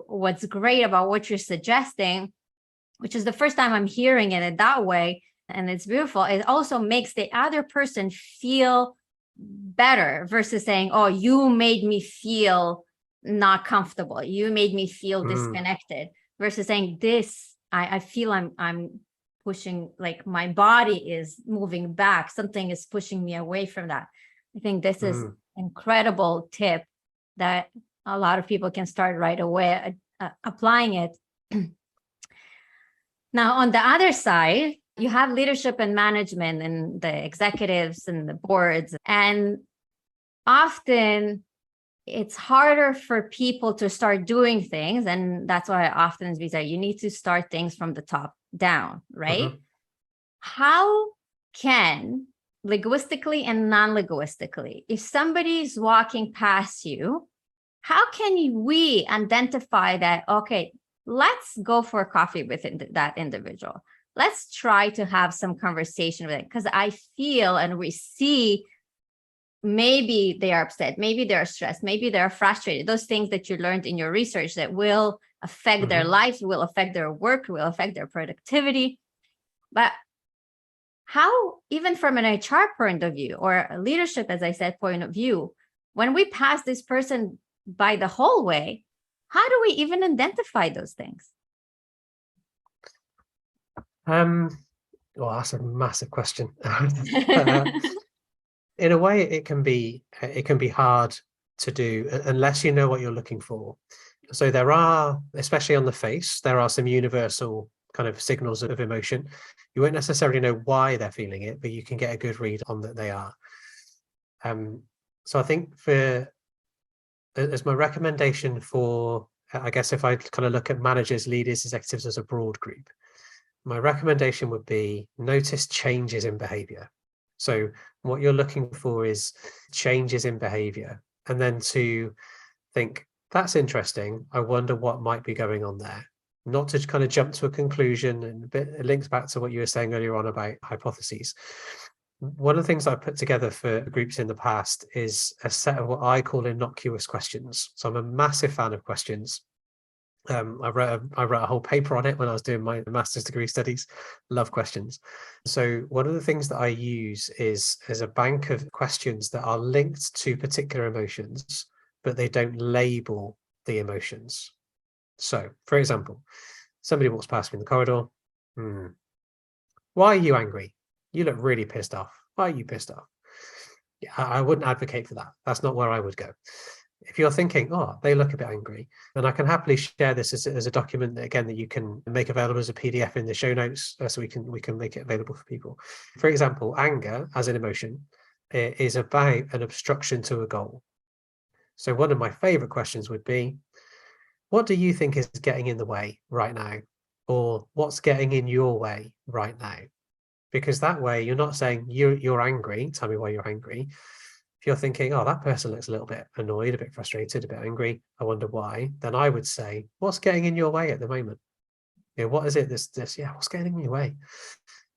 what's great about what you're suggesting, which is the first time I'm hearing it that way, and it's beautiful, it also makes the other person feel better versus saying, oh, you made me feel not comfortable, you made me feel disconnected, versus saying this, I feel I'm pushing, like my body is moving back, something is pushing me away from that. I think this is incredible tip that a lot of people can start right away applying it. Now, on the other side, you have leadership and management and the executives and the boards. And often it's harder for people to start doing things. And that's why often we say you need to start things from the top down, right? How can, linguistically and non-linguistically, if somebody's walking past you, how can we identify that, okay, let's go for a coffee with that individual. Let's try to have some conversation with it, because I feel and we see maybe they are upset, maybe they're stressed, maybe they're frustrated. Those things that you learned in your research that will affect their lives, will affect their work, will affect their productivity. But how, even from an HR point of view or a leadership, as I said, point of view, when we pass this person by the hallway, how do we even identify those things? Well, that's a massive question. In a way, it can be hard to do unless you know what you're looking for. So there are, especially on the face, there are some universal kind of signals of emotion. You won't necessarily know why they're feeling it, but you can get a good read on that they are. So I think as my recommendation for, I guess if I kind of look at managers, leaders, executives as a broad group, my recommendation would be notice changes in behavior. So what you're looking for is changes in behavior, and then to think, that's interesting, I wonder what might be going on there. Not to kind of jump to a conclusion, and it links back to what you were saying earlier on about hypotheses. One of the things I put together for groups in the past is a set of what I call innocuous questions. So I'm a massive fan of questions. I wrote a whole paper on it when I was doing my master's degree studies. Love questions. So one of the things that I use is a bank of questions that are linked to particular emotions, but they don't label the emotions. So, for example, somebody walks past me in the corridor. Why are you angry? You look really pissed off. Why are you pissed off? Yeah, I wouldn't advocate for that. That's not where I would go. If you're thinking, oh, they look a bit angry, then I can happily share this as a document that, again, that you can make available as a PDF in the show notes, so we can make it available for people. For example, anger as an emotion is about an obstruction to a goal. So one of my favorite questions would be, what do you think is getting in the way right now? Or what's getting in your way right now? Because that way you're not saying you're angry, tell me why you're angry. If you're thinking, oh, that person looks a little bit annoyed, a bit frustrated, a bit angry, I wonder why, then I would say, what's getting in your way at the moment? What is it what's getting in your way?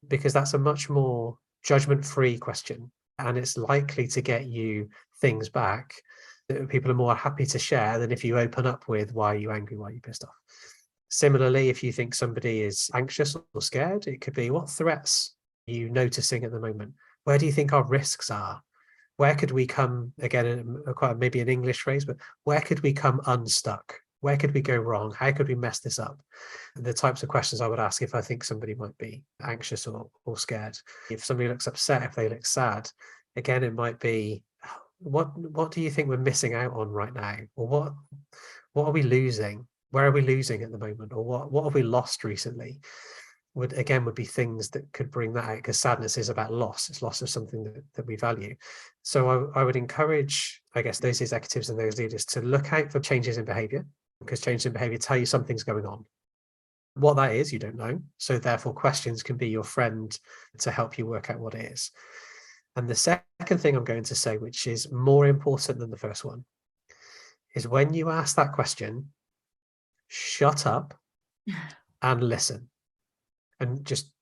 Because that's a much more judgment-free question, and it's likely to get you things back that people are more happy to share than if you open up with, why are you angry, why are you pissed off? Similarly, if you think somebody is anxious or scared, it could be, what threats are you noticing at the moment? Where do you think our risks are? Where could we come, again, quite maybe an English phrase, but where could we come unstuck? Where could we go wrong? How could we mess this up? The types of questions I would ask if I think somebody might be anxious or scared. If somebody looks upset, if they look sad, again, it might be, what do you think we're missing out on right now? Or what are we losing? Where are we losing at the moment? Or what have we lost recently? Would be things that could bring that out, because sadness is about loss. It's loss of something that we value. So I would encourage, I guess, those executives and those leaders to look out for changes in behavior, because changes in behavior tell you something's going on. What that is, you don't know. So therefore, questions can be your friend to help you work out what it is. And the second thing I'm going to say, which is more important than the first one, is when you ask that question, shut up and listen. And just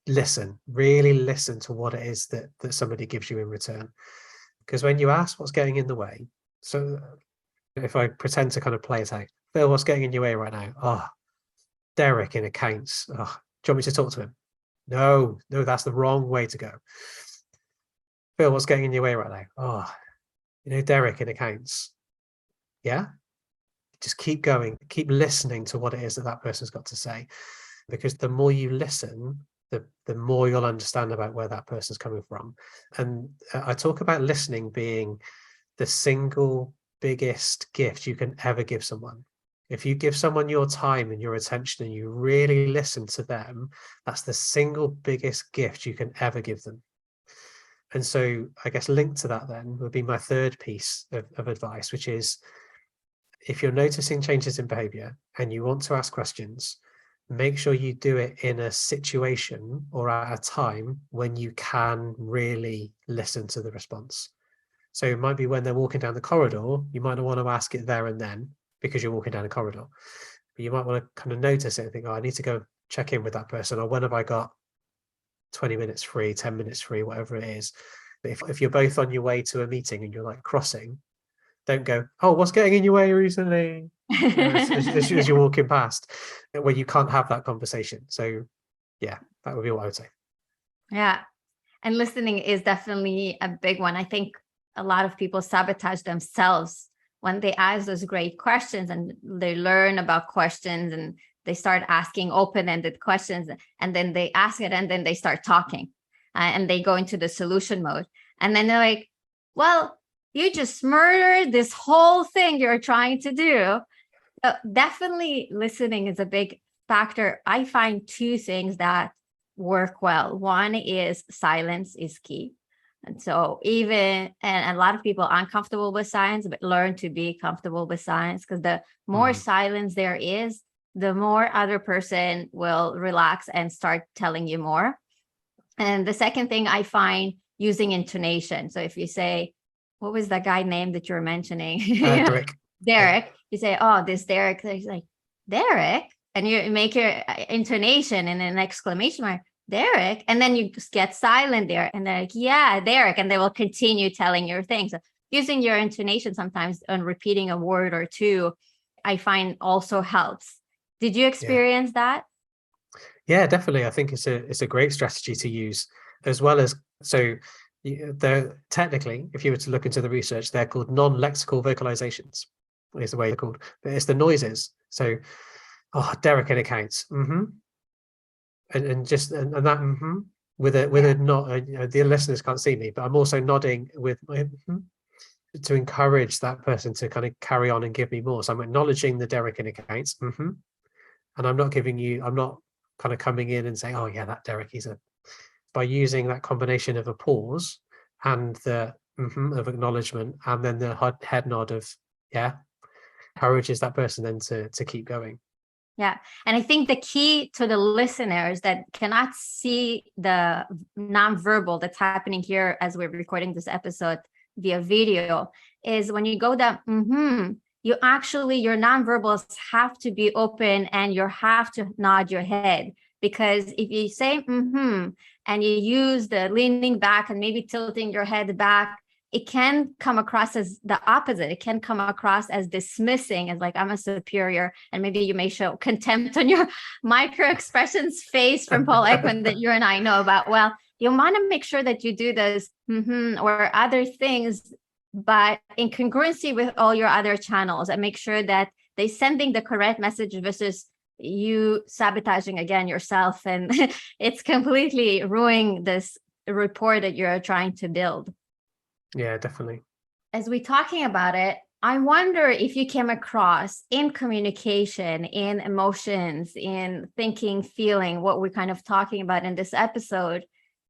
listen, really listen to what it is that somebody gives you in return. Because when you ask what's getting in the way, so if I pretend to kind of play it out, Phil, what's getting in your way right now? Oh, Derek in accounts. Oh, do you want me to talk to him? No, that's the wrong way to go. Phil, what's getting in your way right now? Oh, Derek in accounts. Yeah? Just keep going, keep listening to what it is that person's got to say. Because the more you listen, the more you'll understand about where that person's coming from. And I talk about listening being the single biggest gift you can ever give someone. If you give someone your time and your attention and you really listen to them, that's the single biggest gift you can ever give them. And so I guess linked to that then would be my third piece of advice, which is, if you're noticing changes in behavior and you want to ask questions, make sure you do it in a situation or at a time when you can really listen to the response. So it might be when they're walking down the corridor, you might not want to ask it there and then because you're walking down a corridor. But you might want to kind of notice it and think, I need to go check in with that person, or when have I got 20 minutes free, 10 minutes free, whatever it is. But if you're both on your way to a meeting and you're like crossing, don't go, oh, what's getting in your way recently? As you're walking past, where you can't have that conversation. So yeah, that would be what I would say. Yeah. And listening is definitely a big one. I think a lot of people sabotage themselves when they ask those great questions, and they learn about questions and they start asking open-ended questions, and then they ask it and then they start talking and they go into the solution mode. And then they're like, well, you just murdered this whole thing you're trying to do. So definitely listening is a big factor. I find two things that work well. One is silence is key. And so and a lot of people aren't comfortable with silence, but learn to be comfortable with silence, because the more silence there is, the more other person will relax and start telling you more. And the second thing I find, using intonation. So if you say, what was that guy name that you were mentioning? Derek. You say, oh, this Derek. He's like, Derek? And you make your intonation in an exclamation mark, Derek. And then you just get silent there. And they're like, yeah, Derek. And they will continue telling your things. So using your intonation sometimes and repeating a word or two, I find also helps. Did you experience that? Yeah, definitely. I think it's a great strategy to use, as well as, so they're technically, if you were to look into the research, they're called non-lexical vocalizations, is the way they're called. But it's the noises. So, oh, Derek in accounts, and that with a nod. The listeners can't see me, but I'm also nodding with my to encourage that person to kind of carry on and give me more. So I'm acknowledging the Derek in accounts, and I'm not kind of coming in and saying, oh yeah, that Derek, by using that combination of a pause and the of acknowledgement, and then the head nod of encourages that person then to keep going. Yeah. And I think the key to the listeners that cannot see the nonverbal that's happening here as we're recording this episode via video is when you go down, your nonverbals have to be open and you have to nod your head. Because if you say and you use the leaning back and maybe tilting your head back, it can come across as the opposite. It can come across as dismissing, as like, I'm a superior. And maybe you may show contempt on your micro expressions face from Paul Ekman that you and I know about. Well, you want to make sure that you do those or other things, but in congruency with all your other channels, and make sure that they sending the correct message versus you sabotaging again yourself, and it's completely ruining this rapport that you're trying to build. Yeah, definitely. As we're talking about it, I wonder if you came across in communication, in emotions, in thinking, feeling, what we're kind of talking about in this episode,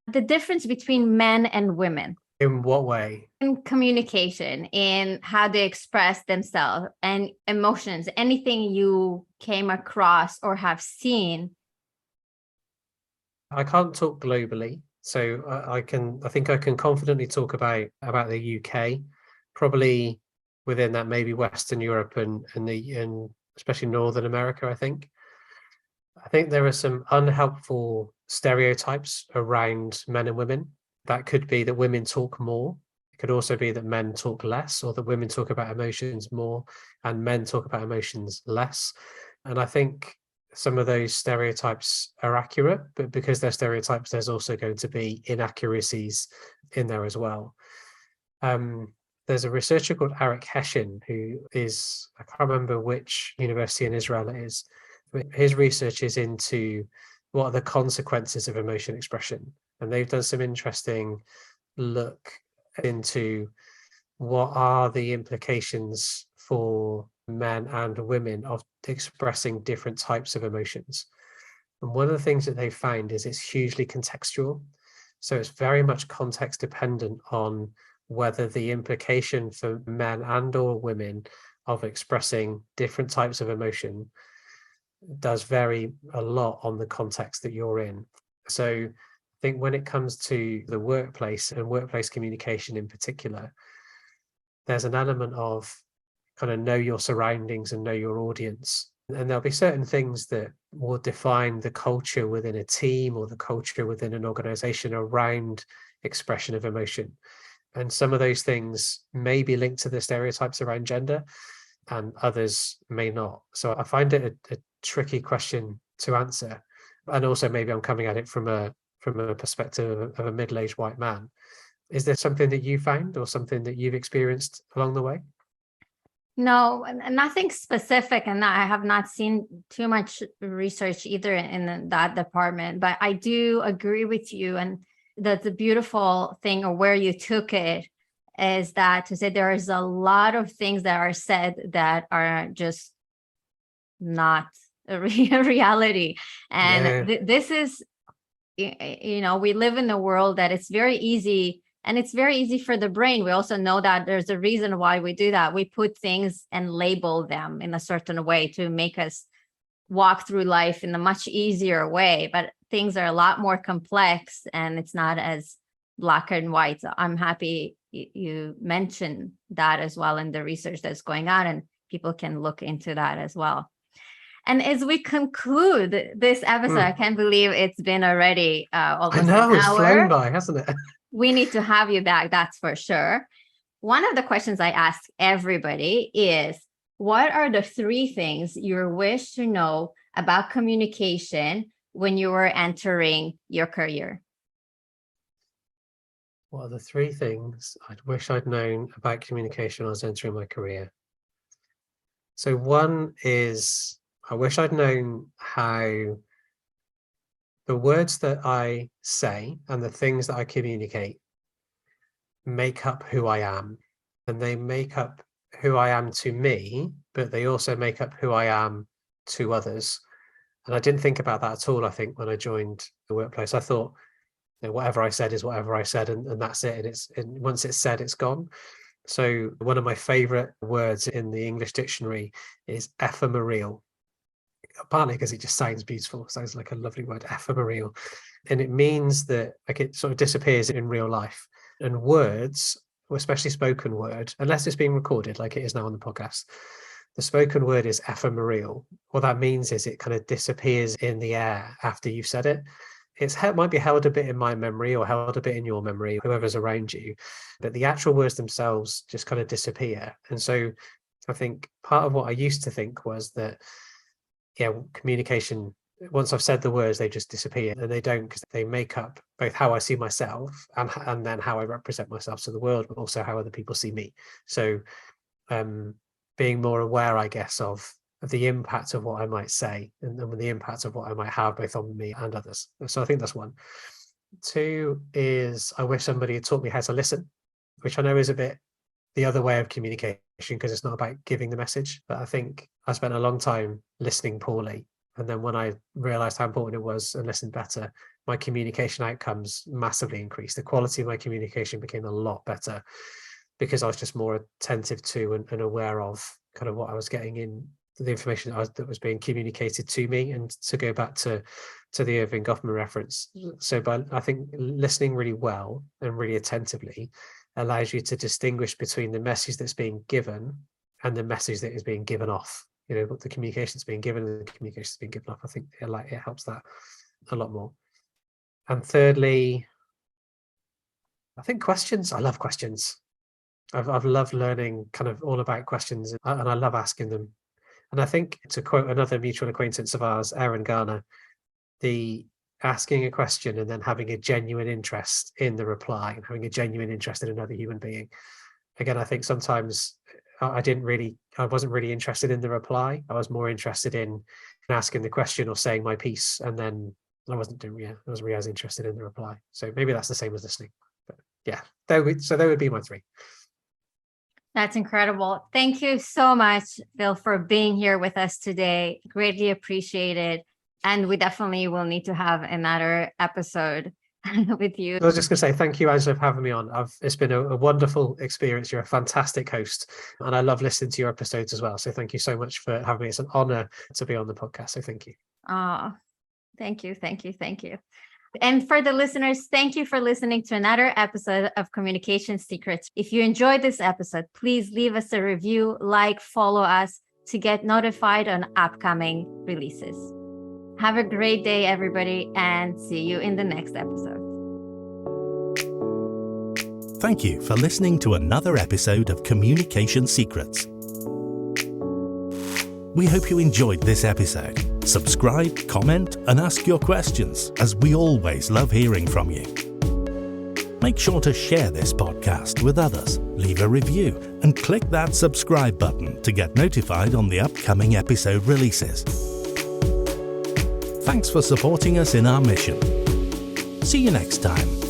the difference between men and women. In what way? In communication, in how they express themselves and emotions, anything you came across or have seen. I can't talk globally, so I think I can confidently talk about the UK, probably within that maybe Western Europe and especially Northern America. I think there are some unhelpful stereotypes around men and women. That could be that women talk more. It could also be that men talk less, or that women talk about emotions more and men talk about emotions less. And I think some of those stereotypes are accurate, but because they're stereotypes, there's also going to be inaccuracies in there as well. There's a researcher called Arik Heshin, who is, I can't remember which university in Israel it is, but his research is into what are the consequences of emotion expression. And they've done some interesting look into what are the implications for men and women of expressing different types of emotions. And one of the things that they found is it's hugely contextual. So it's very much context dependent on whether the implication for men and or women of expressing different types of emotion does vary a lot on the context that you're in. So I think when it comes to the workplace and workplace communication in particular, there's an element of kind of know your surroundings and know your audience. And there'll be certain things that will define the culture within a team or the culture within an organization around expression of emotion. And some of those things may be linked to the stereotypes around gender and others may not. So I find it a tricky question to answer. And also maybe I'm coming at it from a perspective of a middle-aged white man. Is there something that you found or something that you've experienced along the way? No, nothing specific, and I have not seen too much research either in that department, but I do agree with you. And that's the beautiful thing, or where you took it, is that to say there is a lot of things that are said that are just not a reality. And this is, we live in a world that it's very easy. And it's very easy for the brain. We also know that there's a reason why we do that. We put things and label them in a certain way to make us walk through life in a much easier way. But things are a lot more complex and it's not as black and white. So I'm happy you mentioned that as well in the research that's going on, and people can look into that as well. And as we conclude this episode, I can't believe it's been already almost an hour. It's flown by, hasn't it? We need to have you back, that's for sure. One of the questions I ask everybody is, what are the 3 things you wish to know about communication when you were entering your career? What are the 3 things I wish I'd known about communication when I was entering my career? So one is, I wish I'd known how the words that I say and the things that I communicate make up who I am. And they make up who I am to me, but they also make up who I am to others. And I didn't think about that at all, I think, when I joined the workplace. I thought, whatever I said is whatever I said, and that's it. And once it's said, it's gone. So one of my favorite words in the English dictionary is ephemeral. Partly because it just sounds beautiful, sounds like a lovely word, ephemeral. And it means that it sort of disappears in real life. And words, especially spoken word, unless it's being recorded like it is now on the podcast, the spoken word is ephemeral. What that means is it kind of disappears in the air after you've said it. It might be held a bit in my memory or held a bit in your memory, whoever's around you, but the actual words themselves just kind of disappear. And so I think part of what I used to think was that communication, once I've said the words, they just disappear, and they don't, because they make up both how I see myself and then how I represent myself to the world, but also how other people see me. So being more aware, I guess, of the impact of what I might say and the impact of what I might have both on me and others. So I think that's one. Two is I wish somebody had taught me how to listen, which I know is a bit the other way of communication because it's not about giving the message. But I think I spent a long time listening poorly. And then when I realized how important it was and listened better, my communication outcomes massively increased. The quality of my communication became a lot better because I was just more attentive to and aware of kind of what I was getting in, the information that was being communicated to me. And to go back to the Irving Goffman reference, so I think listening really well and really attentively allows you to distinguish between the message that's being given and the message that is being given off. You know, what the communication is being given and the communication is being given off. I think it helps that a lot more. And thirdly, I think questions. I love questions. I've loved learning kind of all about questions, and I love asking them. And I think, to quote another mutual acquaintance of ours, Erin Garner, the asking a question and then having a genuine interest in the reply and having a genuine interest in another human being. Again, I think sometimes I wasn't really interested in the reply. I was more interested in asking the question or saying my piece, and then I wasn't really as interested in the reply. So maybe that's the same as listening. But yeah, they would be my three. That's incredible. Thank you so much, Phil, for being here with us today. Greatly appreciated. And we definitely will need to have another episode with you. I was just going to say thank you, Angela, for having me on. It's been a wonderful experience. You're a fantastic host, and I love listening to your episodes as well. So thank you so much for having me. It's an honor to be on the podcast. So thank you. Thank you. And for the listeners, thank you for listening to another episode of Communication Secrets. If you enjoyed this episode, please leave us a review, follow us to get notified on upcoming releases. Have a great day, everybody, and see you in the next episode. Thank you for listening to another episode of Communication Secrets. We hope you enjoyed this episode. Subscribe, comment, and ask your questions, as we always love hearing from you. Make sure to share this podcast with others, leave a review, and click that subscribe button to get notified on the upcoming episode releases. Thanks for supporting us in our mission. See you next time.